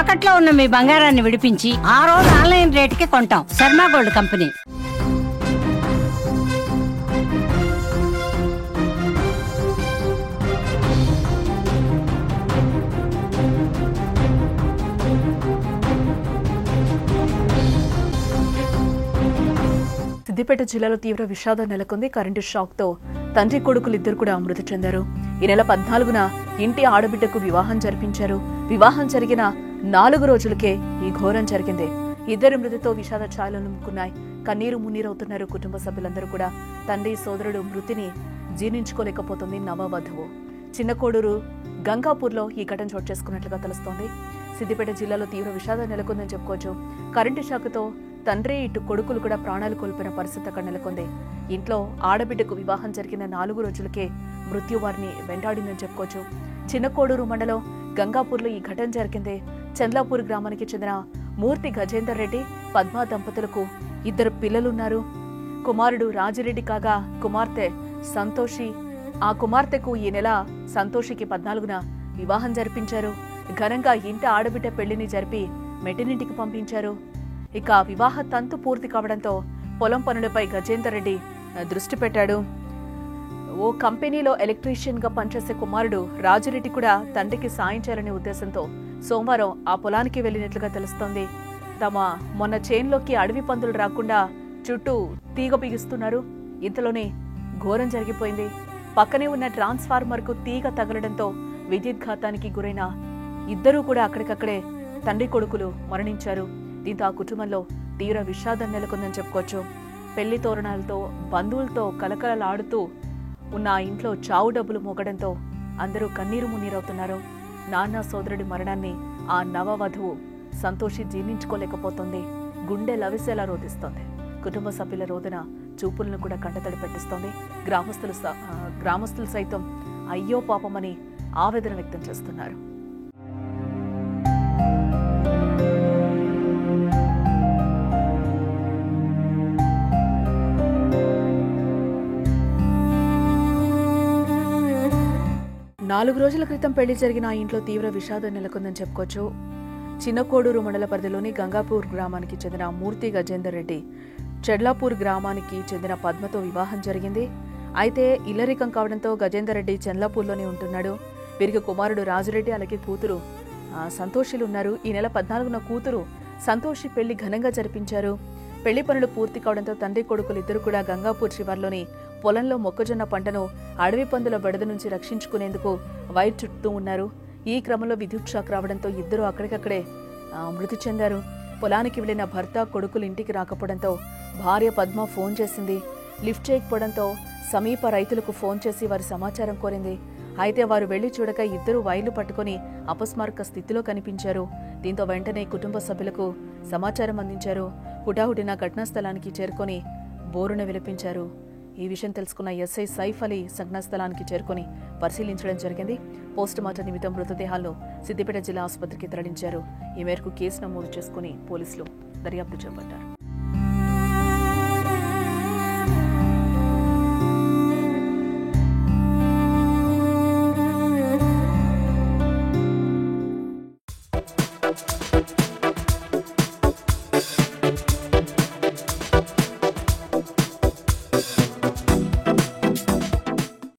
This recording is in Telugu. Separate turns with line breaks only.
తాకట్లో ఉన్న మీ బంగారాన్ని విడిపించి ఆ రోజు ఆన్లైన్ రేటుకి కొంటాం. Sharma gold company.
సిద్దిపేట జిల్లాలో తీవ్ర విషాదం నెలకొంది. కరెంటు షాక్ తో తండ్రి కొడుకులు ఇద్దరు కూడా మృతి చెందారు. ఈ నెల 14న ఇంటి ఆడబిడ్డకు వివాహం జరిపించారు. వివాహం జరిగిన 4 రోజులకే ఈ ఘోరం జరిగింది. ఇద్దరు మృతితో విషాద ఛాయలు నింపుకున్నాయి. కన్నీరు మున్నీరవుతున్నారు కుటుంబ సభ్యులందరూ కూడా. తండ్రి సోదరుడు మృతిని జీర్ణించుకోలేకపోతుంది నవవధువు. చిన్న కోడూరు గంగాపూర్లో ఈ ఘటన చోటు చేసుకున్నట్లుగా తెలుస్తోంది. సిద్దిపేట జిల్లాలో తీవ్ర విషాదం నెలకొందని చెప్పుకోవచ్చు. కరెంటు షాక్తో తండ్రి ఇటు కొడుకులు కూడా ప్రాణాలు కోల్పోయిన పరిస్థితి అక్కడ నెలకొంది. ఇంట్లో ఆడబిడ్డకు వివాహం జరిగిన 4 రోజులకే మృత్యు వారిని వెంటాడిందని చెప్పుకోవచ్చు. చిన్న కోడూరు మండలం గంగాపూర్లో ఈ ఘటన జరిగింది. చంద్లాపూర్ గ్రామానికి చెందిన మూర్తి గజేందర్ రెడ్డి పద్మా దంపతులకు 2 పిల్లలున్నారు. కుమారుడు రాజిరెడ్డి కాగా కుమార్తె సంతోషి. ఆ కుమార్తెకు ఈ నెల సంతోషికి 14న వివాహం జరిపించారు. ఘనంగా ఇంటి ఆడబిడ్డ పెళ్లిని జరిపి మెట్టినింటికి పంపించారు. ఇక వివాహ తంతు పూర్తి కావడంతో పొలం పనులపై గజేందర్ రెడ్డి దృష్టి పెట్టాడు. ఓ కంపెనీలో ఎలక్ట్రీషియన్ గా పనిచేసే కుమారుడు రాజిరెడ్డి కూడా తండ్రికి సాయం చేయాలనే ఉద్దేశంతో సోమవారం ఆ పొలానికి వెళ్లినట్లుగా తెలుస్తోంది. తమ మొన్న చేన్లోకి అడవి పందులు రాకుండా చుట్టూ తీగ బిగిస్తున్నారు. ఇంతలోనే ఘోరం జరిగిపోయింది. పక్కనే ఉన్న ట్రాన్స్ఫార్మర్ కు తీగ తగలడంతో విద్యుత్ ఘాతానికి గురైన ఇద్దరూ కూడా అక్కడికక్కడే తండ్రి కొడుకులు మరణించారు. దీంతో ఆ కుటుంబంలో తీవ్ర విషాదం నెలకొందని చెప్పుకోవచ్చు. పెళ్లి తోరణాలతో బంధువులతో కలకలలాడుతూ ఉన్న ఆ ఇంట్లో చావు డబ్బులు మోగడంతో అందరూ కన్నీరు మున్నీరవుతున్నారు. నాన్న సోదరుడి మరణాన్ని ఆ నవవధువు సంతోషి జీర్ణించుకోలేకపోతుంది. గుండె లవిసేలా రోధిస్తోంది. కుటుంబ సభ్యుల రోదన చూపులను కూడా కంటతడి పెట్టిస్తోంది. గ్రామస్తులు సైతం అయ్యో పాపమని ఆవేదన వ్యక్తం చేస్తున్నారు. నాలుగు రోజుల క్రితం పెళ్లి జరిగిన ఆ ఇంట్లో తీవ్ర విషాదం నెలకొందని చెప్పుకోవచ్చు. చిన్న కోడూరు మండల పరిధిలోని గంగాపూర్ గ్రామానికి చెందిన మూర్తి గజేందర్ రెడ్డి చెడ్లాపూర్ గ్రామానికి చెందిన పద్మతో వివాహం జరిగింది. అయితే ఇల్లరికం కావడంతో గజేందర్ రెడ్డి చెన్లాపూర్లోనే ఉంటున్నాడు. వీరికి కుమారుడు రాజురెడ్డి అలాగే కూతురు సంతోషిలు ఉన్నారు. ఈ నెల 14న కూతురు సంతోషి పెళ్లి ఘనంగా జరిపించారు. పెళ్లి పనులు పూర్తి కావడంతో తండ్రి కొడుకులు ఇద్దరు కూడా గంగాపూర్ శివార్లోని పొలంలో మొక్కజొన్న పంటను అడవి పందుల బెడద నుంచి రక్షించుకునేందుకు వైర్ చుట్టూ ఉన్నారు. ఈ క్రమంలో విద్యుత్ షాక్ రావడంతో ఇద్దరు అక్కడికక్కడే మృతి చెందారు. పొలానికి వెళ్లిన భర్త కొడుకులు ఇంటికి రాకపోవడంతో భార్య పద్మ ఫోన్ చేసింది. లిఫ్ట్ చేయకపోవడంతో సమీప రైతులకు ఫోన్ చేసి వారి సమాచారం కోరింది. అయితే వారు వెళ్లి చూడక ఇద్దరు వైర్లు పట్టుకుని అపస్మారక స్థితిలో కనిపించారు. దీంతో వెంటనే కుటుంబ సభ్యులకు సమాచారం అందించారు. హుటాహుటిన ఘటనా స్థలానికి చేరుకొని బోరున విలపించారు. ఈ విషయం తెలుసుకున్న ఎస్ఐ సైఫ్ అలీ సంఘటనా స్థలానికి చేరుకొని పరిశీలించడం జరిగింది. పోస్టుమార్టం నిమిత్తం మృతదేహాలను సిద్దిపేట జిల్లా ఆసుపత్రికి తరలించారు. ఈ మేరకు కేసు నమోదు చేసుకుని పోలీసులు దర్యాప్తు చేపట్టారు.